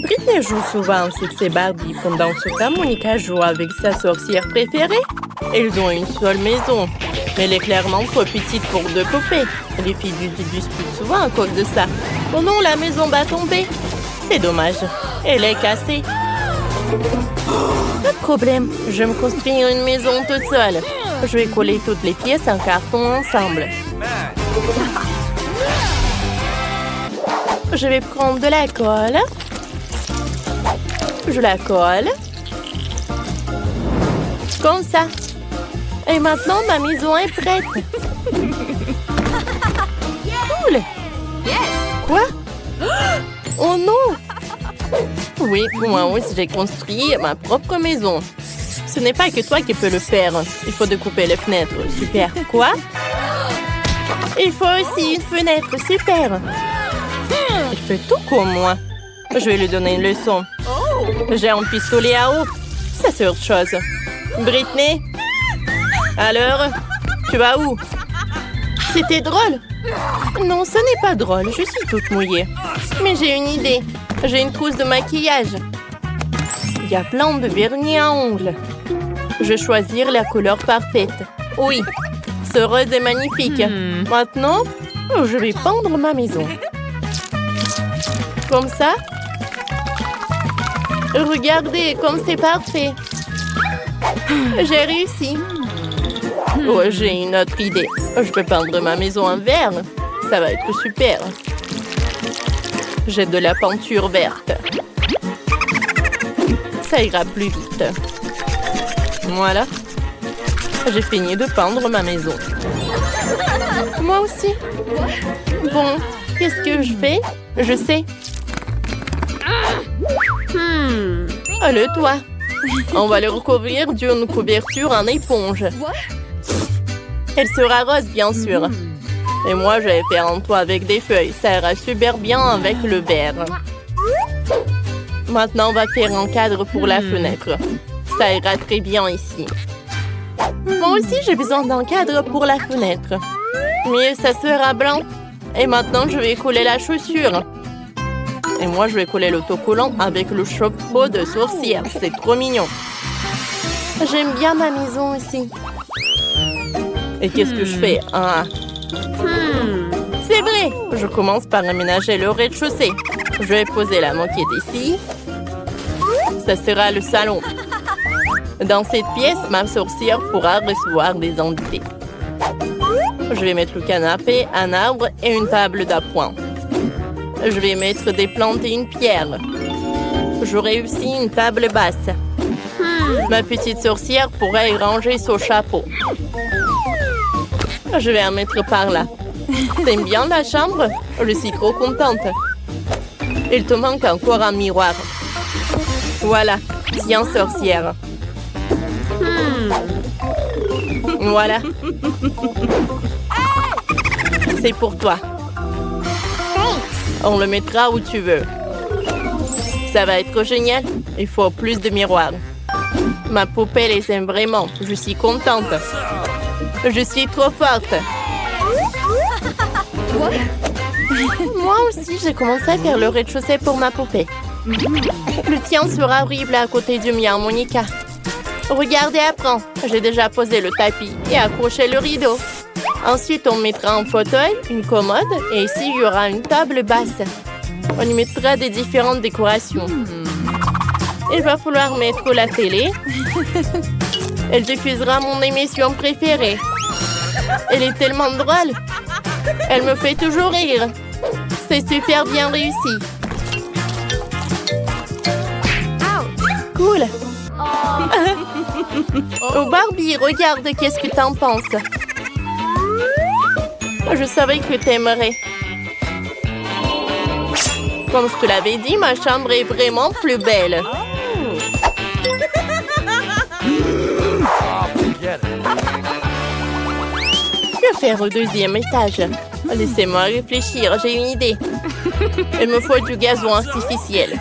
Britney joue souvent avec ses Barbie. Pendant ce temps, Monica joue avec sa sorcière préférée. Ils ont une seule maison. Mais elle est clairement trop petite pour deux poupées. Les filles disputent souvent à cause de ça. Oh non, la maison va tomber. C'est dommage. Elle est cassée. Pas de problème. Je vais me construire une maison toute seule. Je vais coller toutes les pièces en carton ensemble. Je vais prendre de la colle. Je la colle. Comme ça. Et maintenant, ma maison est prête. Cool. Quoi? Oh non! Oui, moi aussi, j'ai construit ma propre maison. Ce n'est pas que toi qui peux le faire. Il faut découper les fenêtres. Super. Quoi? Il faut aussi une fenêtre. Super. Il fait tout comme moi. Je vais lui donner une leçon. J'ai un pistolet à eau. Ça, c'est autre chose. Britney? Alors? Tu vas où? C'était drôle. Non, ce n'est pas drôle. Je suis toute mouillée. Mais j'ai une idée. J'ai une trousse de maquillage. Il y a plein de vernis à ongles. Je vais choisir la couleur parfaite. Oui, ce rose est magnifique. Maintenant, je vais peindre ma maison. Comme ça. Regardez comme c'est parfait. J'ai réussi. Oh, j'ai une autre idée. Je peux peindre ma maison en vert. Ça va être super. J'ai de la peinture verte. Ça ira plus vite. Voilà. J'ai fini de peindre ma maison. Moi aussi. Bon, qu'est-ce que je fais? Je sais. Oh, le toit. On va le recouvrir d'une couverture en éponge. Elle sera rose, bien sûr. Et moi, je vais faire un toit avec des feuilles. Ça ira super bien avec le vert. Maintenant, on va faire un cadre pour la fenêtre. Ça ira très bien ici. Moi aussi, j'ai besoin d'un cadre pour la fenêtre. Mais ça sera blanc. Et maintenant, je vais coller la chaussure. Et moi, je vais coller l'autocollant avec le chapeau de sorcière. C'est trop mignon. J'aime bien ma maison ici. Et qu'est-ce que je fais? C'est vrai. Je commence par aménager le rez-de-chaussée. Je vais poser la moquette ici. Ça sera le salon. Dans cette pièce, ma sorcière pourra recevoir des invités. Je vais mettre le canapé, un arbre et une table d'appoint. Je vais mettre des plantes et une pierre. J'aurai aussi une table basse. Ma petite sorcière pourra y ranger son chapeau. Je vais en mettre par là. T'aimes bien la chambre? Je suis trop contente. Il te manque encore un miroir. Voilà. Tiens, sorcière. Voilà. C'est pour toi. On le mettra où tu veux. Ça va être génial. Il faut plus de miroirs. Ma poupée les aime vraiment. Je suis contente. Je suis trop forte. Moi aussi, j'ai commencé à faire le rez-de-chaussée pour ma poupée. Le tien sera horrible à côté du mien, Monica. Regardez, apprends. J'ai déjà posé le tapis et accroché le rideau. Ensuite, on mettra un fauteuil, une commode et ici, il y aura une table basse. On y mettra des différentes décorations. Il va falloir mettre la télé. Elle diffusera mon émission préférée. Elle est tellement drôle. Elle me fait toujours rire. C'est super bien réussi. Cool. Oh Barbie, regarde, qu'est-ce que t'en penses? Je savais que t'aimerais. Comme je te l'avais dit, ma chambre est vraiment plus belle. Que faire au deuxième étage? Laissez-moi réfléchir, j'ai une idée. Il me faut du gazon artificiel.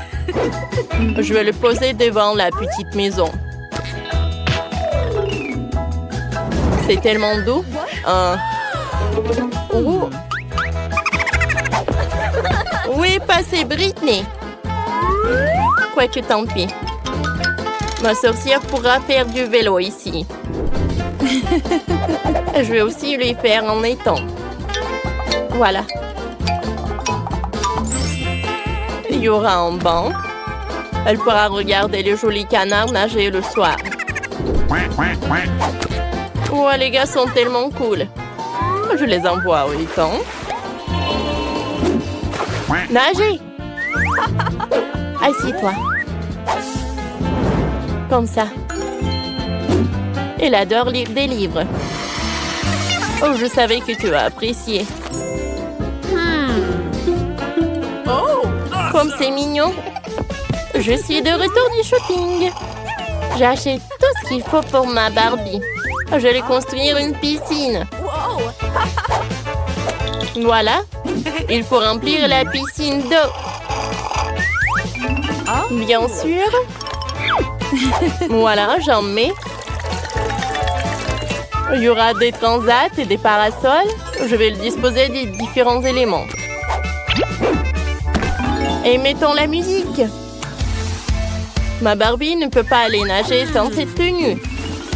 Je vais le poser devant la petite maison. C'est tellement doux. Oh. Où est passée Britney? Quoique tant pis. Ma sorcière pourra faire du vélo ici. Je vais aussi lui faire en étang. Voilà. Il y aura un banc. Elle pourra regarder les jolis canards nager le soir. Oh, les gars sont tellement cool. Je les envoie au étang. Nager! Assieds-toi. Comme ça. Elle adore lire des livres. Oh, je savais que tu as apprécié. Oh, comme c'est mignon. Je suis de retour du shopping. J'ai acheté tout ce qu'il faut pour ma Barbie. Je vais construire une piscine. Voilà. Il faut remplir la piscine d'eau. Bien sûr. Voilà, j'en mets. Il y aura des transats et des parasols. Je vais le disposer des différents éléments. Et mettons la musique. Ma Barbie ne peut pas aller nager sans cette tenue.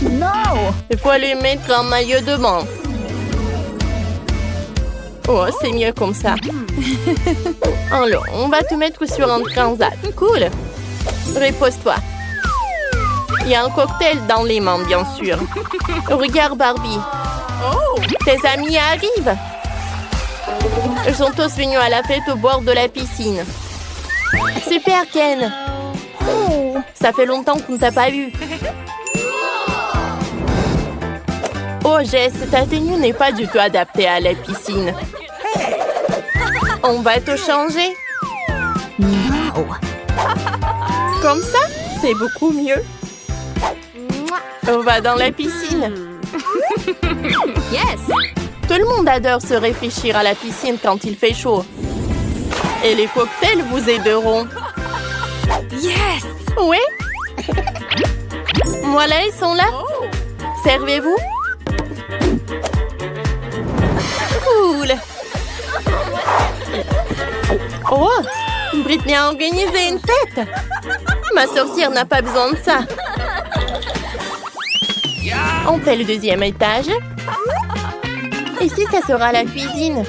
Non! Il faut lui mettre un maillot de bain. Oh, c'est mieux comme ça. Alors, on va te mettre sur un transat. Cool. Repose-toi. Il y a un cocktail dans les mains, bien sûr. Regarde, Barbie. Tes amis arrivent. Ils sont tous venus à la fête au bord de la piscine. Super, Ken. Ça fait longtemps qu'on ne t'a pas vu. Oh, Jess, ta tenue n'est pas du tout adaptée à la piscine. On va te changer. Comme ça, c'est beaucoup mieux. On va dans la piscine. Yes! Tout le monde adore se réfléchir à la piscine quand il fait chaud. Et les cocktails vous aideront. Yes! Oui? Voilà, ils sont là. Servez-vous. Cool. Oh! Britney a organisé une fête. Ma sorcière n'a pas besoin de ça. On fait le deuxième étage. Ici, ça sera la cuisine.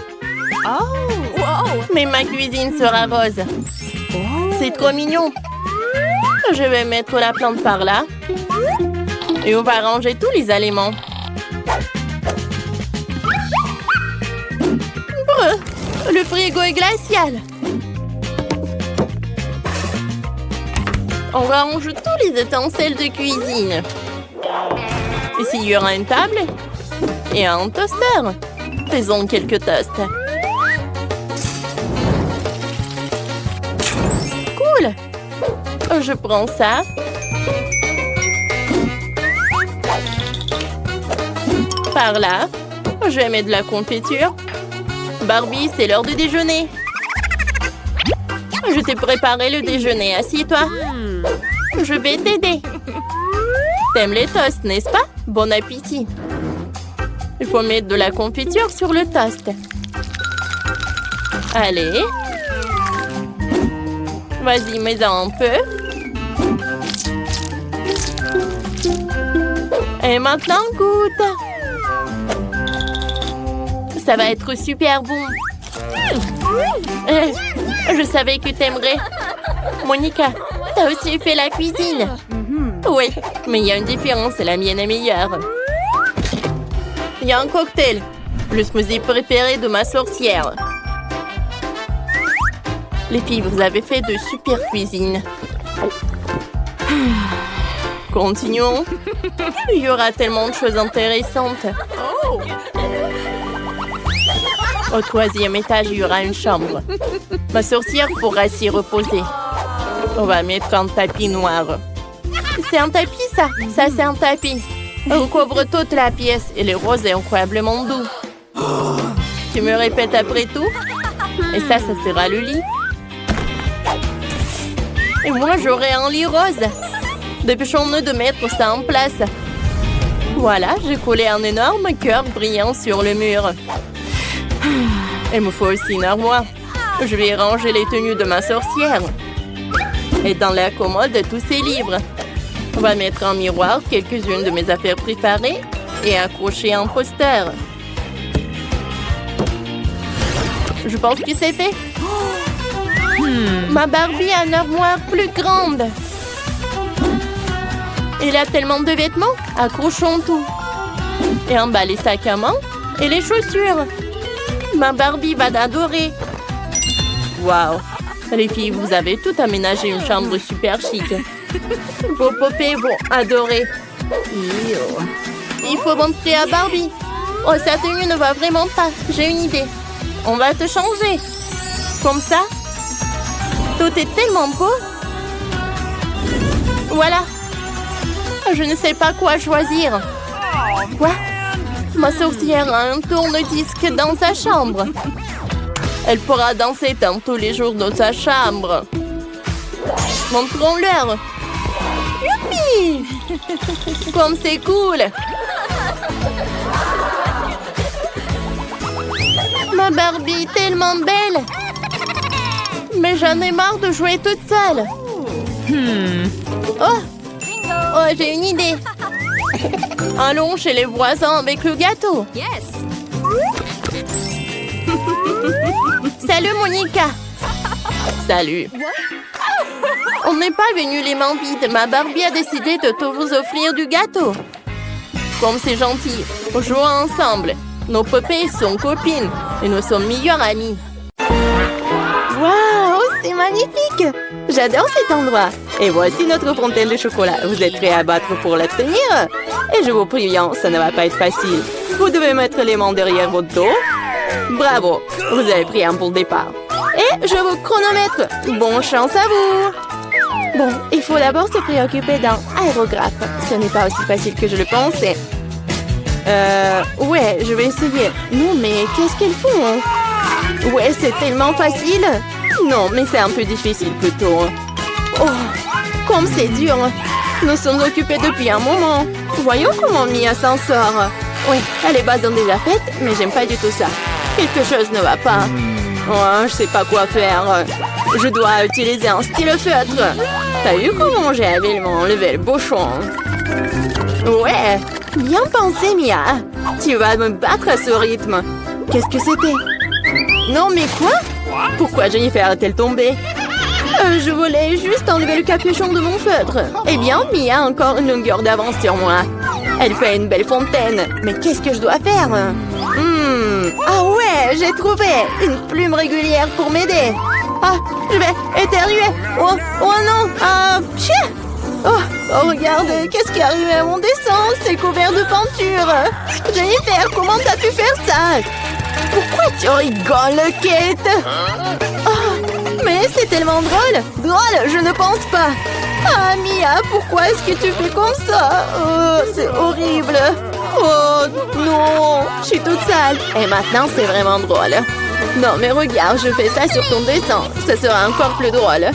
Mais ma cuisine sera rose. C'est trop mignon. Je vais mettre la plante par là. Et on va ranger tous les aliments. Brr, le frigo est glacial. On range tous les ustensiles de cuisine. Ici, il y aura une table et un toaster. Faisons quelques toasts. Cool. Je prends ça. Par là. Je vais mettre de la confiture. Barbie, c'est l'heure du déjeuner. Je t'ai préparé le déjeuner. Assieds-toi. Je vais t'aider. T'aimes les toasts, n'est-ce pas? Bon appétit. Il faut mettre de la confiture sur le toast. Allez. Vas-y, mets-en un peu. Et maintenant, goûte. Ça va être super bon. Je savais que t'aimerais. Monica, t'as aussi fait la cuisine. Oui, mais il y a une différence, la mienne est meilleure. Il y a un cocktail, le smoothie préféré de ma sorcière. Les filles, vous avez fait de super cuisine. Continuons. Il y aura tellement de choses intéressantes. Au troisième étage, il y aura une chambre. Ma sorcière pourra s'y reposer. On va mettre un tapis noir. C'est un tapis, ça? Ça, c'est un tapis. On couvre toute la pièce et le rose est incroyablement doux. Tu me répètes après tout? Et ça sera le lit. Et moi, j'aurai un lit rose. Dépêchons-nous de mettre ça en place. Voilà, j'ai collé un énorme cœur brillant sur le mur. Il me faut aussi une armoire. Je vais ranger les tenues de ma sorcière. Et dans la commode, tous ces livres. On va mettre en miroir quelques-unes de mes affaires préférées et accrocher un poster. Je pense que c'est fait. Ma Barbie a une armoire plus grande. Elle a tellement de vêtements. Accrochons tout. Et en bas les sacs à main et les chaussures. Ma Barbie va l'adorer. Waouh! Les filles, vous avez tout aménagé une chambre super chic. Vos poupées vont adorer. Il faut montrer à Barbie. Oh, sa tenue ne va vraiment pas. J'ai une idée. On va te changer. Comme ça. Tout est tellement beau. Voilà. Je ne sais pas quoi choisir. Quoi? Ma sorcière a un tourne-disque dans sa chambre. Elle pourra danser dans tous les jours dans sa chambre. Montrons-leur. Youpi! Comme c'est cool! Ma Barbie est tellement belle! Mais j'en ai marre de jouer toute seule. Oh, j'ai une idée. Allons chez les voisins avec le gâteau. Yes. Salut Monica. Salut. On n'est pas venu les mains vides. Ma Barbie a décidé de te vous offrir du gâteau. Comme c'est gentil, jouons ensemble. Nos poupées sont copines et nous sommes meilleures amies. Waouh, c'est magnifique! J'adore cet endroit. Et voici notre fontaine de chocolat. Vous êtes prêts à battre pour l'obtenir? Et je vous préviens, ça ne va pas être facile. Vous devez mettre les mains derrière votre dos. Bravo, vous avez pris un bon départ. Et je vous chronomètre. Bonne chance à vous! Bon, il faut d'abord se préoccuper d'un aérographe. Ce n'est pas aussi facile que je le pensais. Ouais, je vais essayer. Non, mais qu'est-ce qu'elles font? Ouais, c'est tellement facile. Non, mais c'est un peu difficile plutôt. Oh, comme c'est dur. Nous sommes occupés depuis un moment. Voyons comment Mia s'en sort. Oui, elle est basant déjà faite, mais j'aime pas du tout ça. Quelque chose ne va pas. Oh, je sais pas quoi faire. Je dois utiliser un stylo-feutre. T'as vu comment j'ai habilement enlevé le bouchon? Ouais, bien pensé, Mia. Tu vas me battre à ce rythme. Qu'est-ce que c'était? Non, mais quoi? Pourquoi Jennifer est-elle tombée? Je voulais juste enlever le capuchon de mon feutre. Eh bien, Mia a encore une longueur d'avance sur moi. Elle fait une belle fontaine. Mais qu'est-ce que je dois faire? Ah ouais, j'ai trouvé une plume régulière pour m'aider. Ah, je vais éternuer. Oh non. Ah, chien. Oh, regarde, qu'est-ce qui est arrivé à mon dessin? C'est couvert de peinture. Jennifer, comment t'as pu faire ça? Pourquoi tu rigoles, Kate? Oh, mais c'est tellement drôle. Drôle, je ne pense pas. Ah, Mia, pourquoi est-ce que tu fais comme ça? Oh, c'est horrible. Oh, non, je suis toute sale. Et maintenant, c'est vraiment drôle. Non, mais regarde, je fais ça sur ton dessin. Ça sera encore plus drôle.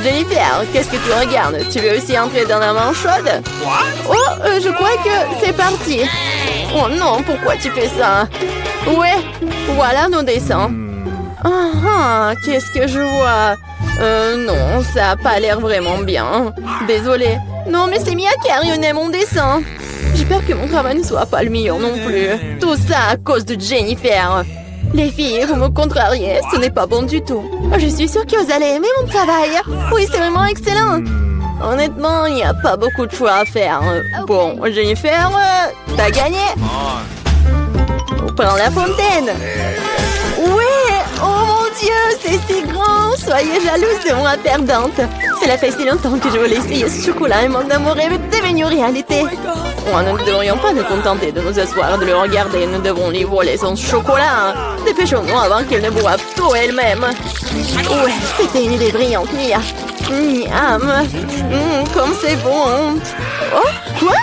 Jennifer, qu'est-ce que tu regardes? Tu veux aussi entrer dans la main chaude? Oh, je crois que c'est parti. Oh non, pourquoi tu fais ça? Ouais, voilà nos dessins. Qu'est-ce que je vois? Non, ça n'a pas l'air vraiment bien. Désolée. Non, mais c'est Mia qui a ruiné mon dessin. J'espère que mon travail ne soit pas le meilleur non plus. Tout ça à cause de Jennifer. Les filles, vous me contrariez, ce n'est pas bon du tout. Je suis sûre que vous allez aimer mon travail. Oui, c'est vraiment excellent. Honnêtement, il n'y a pas beaucoup de choix à faire. Bon, Jennifer, t'as gagné. On prend la fontaine. Ouais, oh mon Dieu, c'est si grand. Soyez jalouse de moi, perdante. Cela fait si longtemps que je voulais essayer ce chocolat et mon amour est devenu réalité. Oh, nous ne devrions pas nous contenter de nous asseoir et de le regarder. Nous devons lui voler son chocolat. Dépêchons-nous avant qu'elle ne boive tout elle-même. Ouais, c'était une idée brillante, Mia. Miam. Comme c'est bon. Oh, quoi?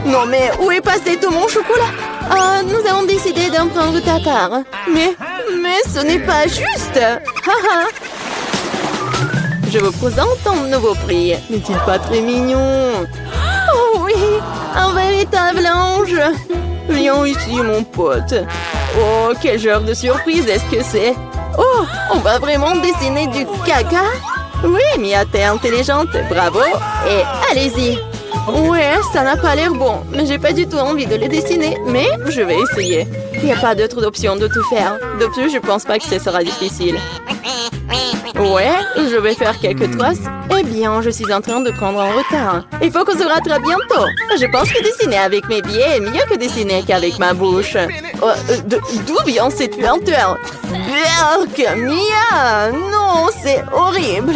Non, mais où est passé tout mon chocolat? Ah, nous avons décidé d'en prendre ta part. Mais ce n'est pas juste. Je vous présente un nouveau prix. N'est-il pas très mignon? Oh oui, un véritable ange. Viens ici, mon pote. Oh, quel genre de surprise est-ce que c'est? Oh, on va vraiment dessiner du caca? Oui, Mia, t'es intelligente. Bravo. Et allez-y. Ouais, ça n'a pas l'air bon. Mais j'ai pas du tout envie de le dessiner. Mais je vais essayer. Il n'y a pas d'autre option de tout faire. De plus, je pense pas que ce sera difficile. Ouais, je vais faire quelques traces. Eh bien, je suis en train de prendre en retard. Il faut qu'on se rattrape bientôt. Je pense que dessiner avec mes pieds est mieux que dessiner qu'avec ma bouche. Oh, d'où vient cette lenteur? Berk, Mia! Non, c'est horrible.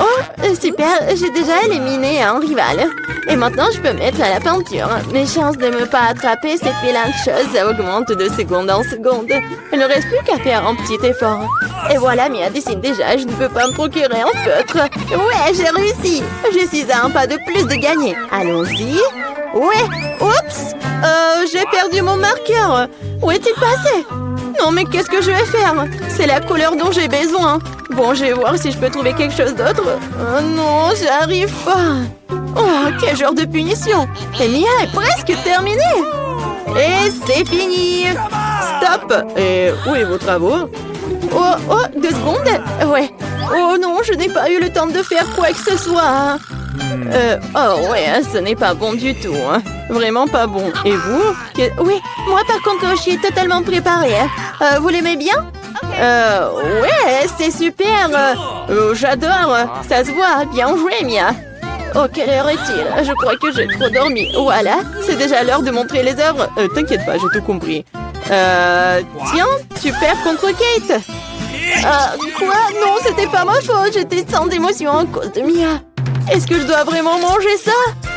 Oh, super, j'ai déjà éliminé un rival. Et maintenant, je peux mettre à la peinture. Mes chances de ne pas attraper cette vilaine chose augmentent de seconde en seconde. Il ne reste plus qu'à faire un petit effort. Et voilà, Mia dessine déjà, je ne peux pas me procurer un feutre. Ouais, j'ai réussi. Je suis à un pas de plus de gagner. Allons-y. Ouais, oups. J'ai perdu mon marqueur. Où est-il passé? Non, mais qu'est-ce que je vais faire? C'est la couleur dont j'ai besoin. Bon, je vais voir si je peux trouver quelque chose d'autre. Oh non, j'arrive pas. Oh, quel genre de punition. Et Mia est presque terminée. Et c'est fini. Stop. Et où est vos travaux? Oh, 2 secondes. Ouais. Oh non, je n'ai pas eu le temps de faire quoi que ce soit. Oh ouais, ce n'est pas bon du tout. Hein. Vraiment pas bon. Et vous? Oui, moi par contre, je suis totalement préparée. Vous l'aimez bien? Ouais, c'est super. J'adore. Ça se voit. Bien joué, Mia. Oh, quelle heure est-il? Je crois que j'ai trop dormi. Voilà, c'est déjà l'heure de montrer les œuvres. T'inquiète pas, j'ai tout compris. Tiens, tu perds contre Kate. Quoi? Non, c'était pas ma faute. J'étais sans émotion à cause de Mia. Est-ce que je dois vraiment manger ça?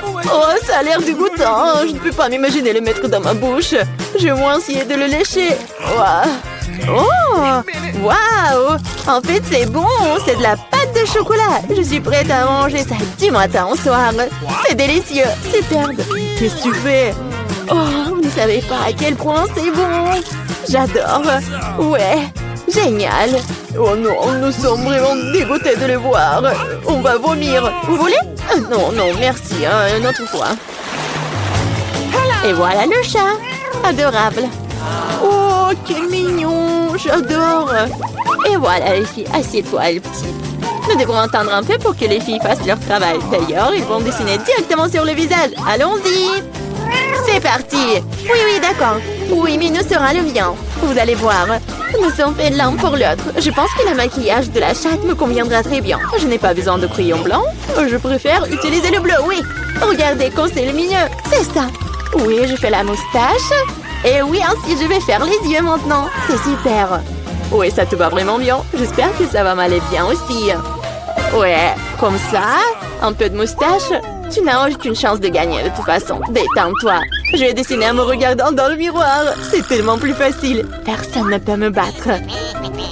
Oh, ça a l'air dégoûtant. Je ne peux pas m'imaginer le mettre dans ma bouche. Je vais au moins essayer de le lécher. Oh, waouh! En fait, c'est bon. C'est de la pâte de chocolat. Je suis prête à manger ça du matin au soir. C'est délicieux. Superbe. Qu'est-ce que tu fais? Oh, vous ne savez pas à quel point c'est bon. J'adore. Ouais. Génial. Oh non, nous sommes vraiment dégoûtés de le voir. On va vomir. Vous voulez? Non, merci. Une autre fois. Et voilà le chat. Adorable. Oh, quel mignon. J'adore. Et voilà les filles. Assieds-toi, les petits. Nous devrons attendre un peu pour que les filles fassent leur travail. D'ailleurs, ils vont dessiner directement sur le visage. Allons-y. C'est parti. Oui, d'accord. Oui, mais nous sera le mien. Vous allez voir. Nous sommes faits l'un pour l'autre. Je pense que le maquillage de la chatte me conviendra très bien. Je n'ai pas besoin de crayon blanc. Je préfère utiliser le bleu, oui. Regardez comme c'est lumineux. C'est ça. Oui, je fais la moustache. Et oui, ainsi je vais faire les yeux maintenant. C'est super. Oui, ça te va vraiment bien. J'espère que ça va m'aller bien aussi. Ouais, comme ça. Un peu de moustache. Tu n'as aucune chance de gagner de toute façon. Détends-toi. Je vais dessiner en me regardant dans le miroir. C'est tellement plus facile. Personne ne peut me battre.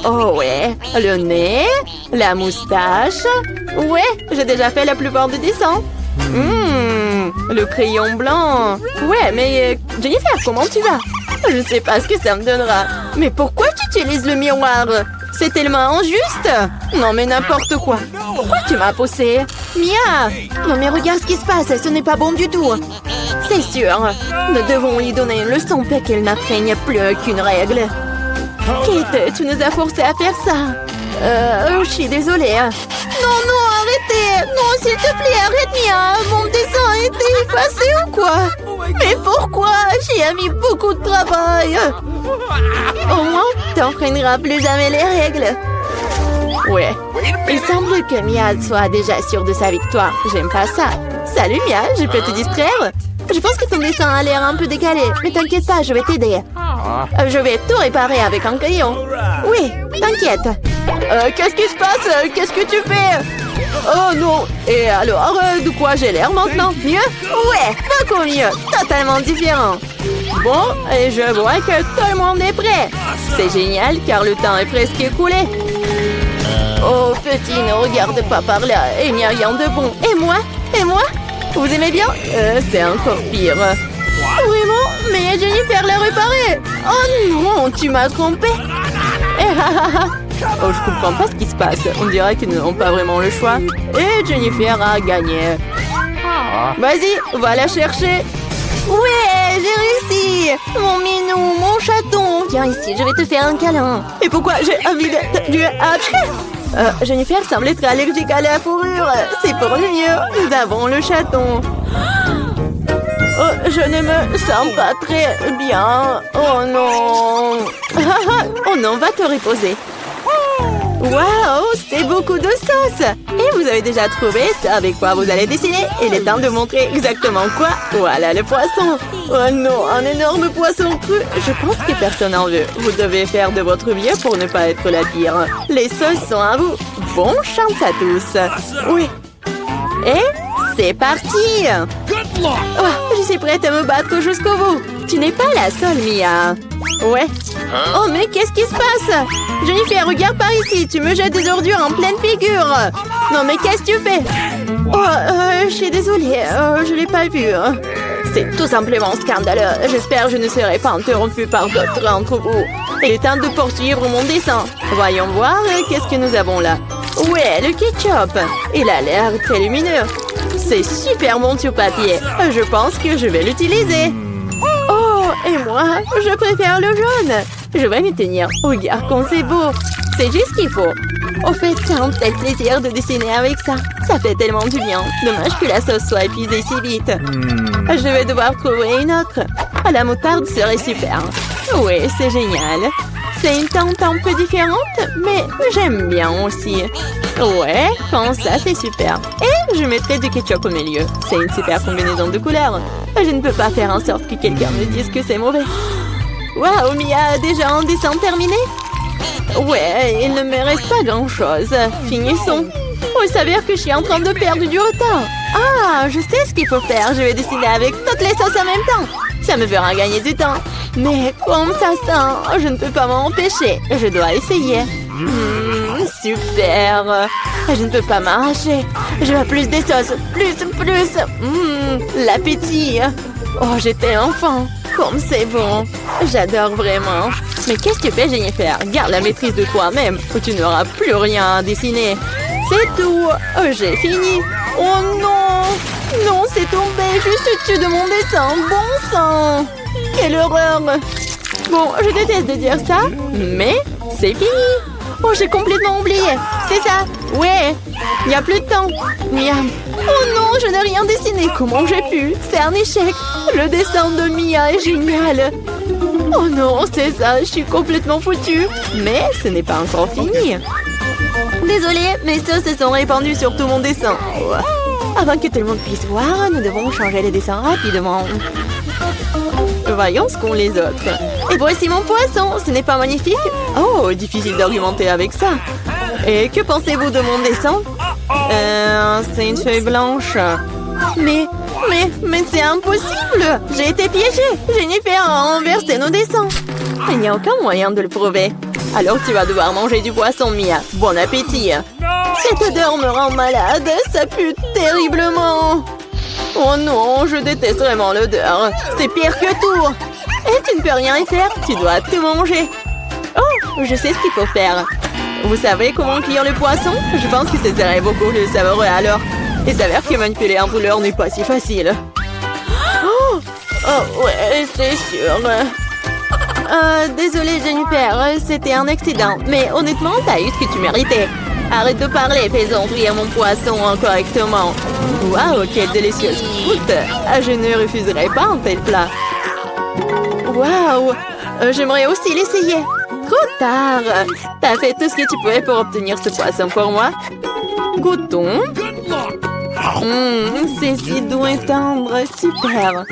Oh ouais. Le nez. La moustache. Ouais, j'ai déjà fait la plupart des dessins. Le crayon blanc. Ouais, mais Jennifer, comment tu vas? Je ne sais pas ce que ça me donnera. Mais pourquoi tu utilises le miroir? C'est tellement injuste. Non, mais n'importe quoi. Pourquoi tu m'as poussé? Mia! Non, mais regarde ce qui se passe. Ce n'est pas bon du tout. C'est sûr. Nous devons lui donner une leçon pour qu'elle n'atteigne plus aucune règle. Kate, tu nous as forcés à faire ça. Je suis désolée. Non, arrêtez. Non, s'il te plaît, arrête, Mia. Mon dessin a été effacé ou quoi? Mais pourquoi? J'y ai mis beaucoup de travail. Au moins, t'enfreineras plus jamais les règles. Ouais. Il semble que Mia soit déjà sûre de sa victoire. J'aime pas ça. Salut Mia, je peux te distraire? Je pense que ton dessin a l'air un peu décalé. Mais t'inquiète pas, je vais t'aider. Je vais tout réparer avec un crayon. Oui, t'inquiète. Qu'est-ce qui se passe? Qu'est-ce que tu fais? Oh non. Et alors, de quoi j'ai l'air maintenant? Mieux? Ouais, beaucoup mieux. Totalement différent. Bon, et je vois que tout le monde est prêt. C'est génial car le temps est presque écoulé. Oh, petit, ne regarde pas par là. Il n'y a rien de bon. Et moi? Vous aimez bien? C'est encore pire. Vraiment? Mais Jennifer l'a réparé. Oh non, tu m'as trompé. Oh, je comprends pas ce qui se passe. On dirait qu'ils n'ont pas vraiment le choix. Et Jennifer a gagné. Vas-y, va la chercher. Ouais, j'ai réussi. Mon minou, mon chaton. Viens ici, je vais te faire un câlin. Et pourquoi j'ai envie de... Jennifer semble être allergique à la fourrure. C'est pour le mieux. Nous avons le chaton. Je ne me sens pas très bien. Oh non. Oh non, va te reposer. Waouh, c'est beaucoup de sauce. Et vous avez déjà trouvé ce avec quoi vous allez dessiner. Il est temps de montrer exactement quoi. Voilà le poisson. Oh non, un énorme poisson cru. Je pense que personne n'en veut. Vous devez faire de votre mieux pour ne pas être la pire. Les sauces sont à vous. Bonne chance à tous. Oui. Et c'est parti. Oh, je suis prête à me battre jusqu'au bout. Tu n'es pas la seule, Mia. Ouais. Oh, mais qu'est-ce qui se passe? Jennifer, regarde par ici. Tu me jettes des ordures en pleine figure. Non, mais qu'est-ce que tu fais? Oh, je suis désolée. Je l'ai pas vu. C'est tout simplement scandaleux. J'espère que je ne serai pas interrompue par d'autres d'entre vous. Il est temps de poursuivre mon dessin. Voyons voir qu'est-ce que nous avons là. Ouais, le ketchup. Il a l'air très lumineux. C'est super bon sur papier. Je pense que je vais l'utiliser. Oh, et moi, je préfère le jaune. Je vais m'y tenir. Regarde comme c'est beau. C'est juste ce qu'il faut. Au fait, c'est un tel plaisir de dessiner avec ça. Ça fait tellement du bien. Dommage que la sauce soit épuisée si vite. Je vais devoir trouver une autre. La moutarde serait super. Oui, c'est génial. C'est une teinte un peu différente, mais j'aime bien aussi. Ouais, comme ça, c'est super. Et je mettrai du ketchup au milieu. C'est une super combinaison de couleurs. Je ne peux pas faire en sorte que quelqu'un me dise que c'est mauvais. Waouh, Mia, déjà un dessin terminé? Ouais, il ne me reste pas grand-chose. Finissons. Il s'avère que je suis en train de perdre du temps. Ah, je sais ce qu'il faut faire. Je vais dessiner avec toutes les sauces en même temps. Ça me fera gagner du temps. Mais comme ça sent, je ne peux pas m'en empêcher. Je dois essayer. Super. Je ne peux pas m'arracher. Je veux plus des sauces. Plus. L'appétit. Oh, j'étais enfant. Comme c'est bon. J'adore vraiment. Mais qu'est-ce que tu fais, Jennifer? Garde la maîtrise de toi-même ou tu n'auras plus rien à dessiner. C'est tout. J'ai fini. Oh non. Non, c'est tombé juste au-dessus de mon dessin. Bon sang. Quelle horreur. Bon, je déteste de dire ça, mais c'est fini. Oh, j'ai complètement oublié. C'est ça. Ouais. Il n'y a plus de temps. Miam. Oh non, je n'ai rien dessiné. Comment j'ai pu? C'est un échec. Le dessin de Mia est génial. Oh non, c'est ça. Je suis complètement foutue. Mais ce n'est pas encore fini. Désolée, mes sauces se sont répandues sur tout mon dessin. Avant que tout le monde puisse voir, nous devons changer les dessins rapidement. Voyons ce qu'ont les autres. Et voici mon poisson. Ce n'est pas magnifique? Oh, difficile d'argumenter avec ça. Et que pensez-vous de mon dessin? C'est une feuille blanche. Mais c'est impossible. J'ai été piégée. Jennifer a renversé nos dessins. Il n'y a aucun moyen de le prouver. Alors tu vas devoir manger du poisson, Mia. Bon appétit. Cette odeur me rend malade. Ça pue terriblement. Oh non, je déteste vraiment l'odeur. C'est pire que tout. Et tu ne peux rien y faire. Tu dois tout manger. Oh, je sais ce qu'il faut faire. Vous savez comment cuire le poisson? Je pense que ce serait beaucoup plus savoureux alors. Il s'avère que manipuler un brûleur n'est pas si facile. Oh ouais, c'est sûr. Désolée Jennifer, c'était un accident. Mais honnêtement, t'as eu ce que tu méritais. Arrête de parler, faisons cuire mon poisson correctement. Waouh, quelle délicieuse croûte. Je ne refuserai pas un tel plat. Waouh, j'aimerais aussi l'essayer. Trop tard. T'as fait tout ce que tu pouvais pour obtenir ce poisson pour moi. Goûtons. C'est si doux et tendre, super.